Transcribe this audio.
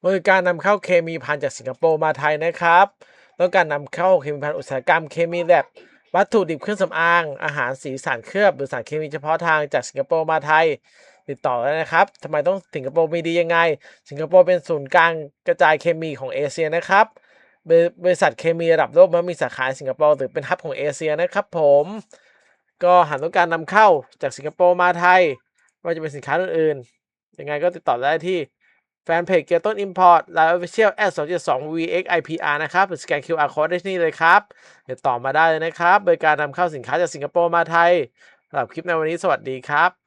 บริการนำเข้าเคมีภัณฑ์จากสิงคโปร์มาไทยนะครับต้องการนำเข้าเคมีภัณฑ์อุตสาหกรรมเคมีแลบวัตถุดิบเครื่องสำอางอาหารสีสารเคลือบหรือสารเคมีเฉพาะทางจากสิงคโปร์มาไทยติดต่อได้นะครับทำไมต้องสิงคโปร์มีดียังไงสิงคโปร์เป็นศูนย์กลางกระจายเคมีของเอเชียนะครับบริษัทเคมีระดับโลกมันมีสาขาในสิงคโปร์หรือเป็นฮับของเอเชียนะครับผมก็หากต้องการนำเข้าจากสิงคโปร์มาไทยไม่ว่าจะเป็นสินค้าอื่นๆยังไงก็ติดต่อได้ที่ แฟนเพจเกียร์ต้นอิมพอร์ตไลน์ออฟฟิเชียล@272 VXIPR นะครับหรือสแกน QR Code ได้ที่นี่เลยครับติดต่อมาได้เลยนะครับโดยการนำเข้าสินค้าจากสิงคโปร์มาไทยสำหรับคลิปในวันนี้สวัสดีครับ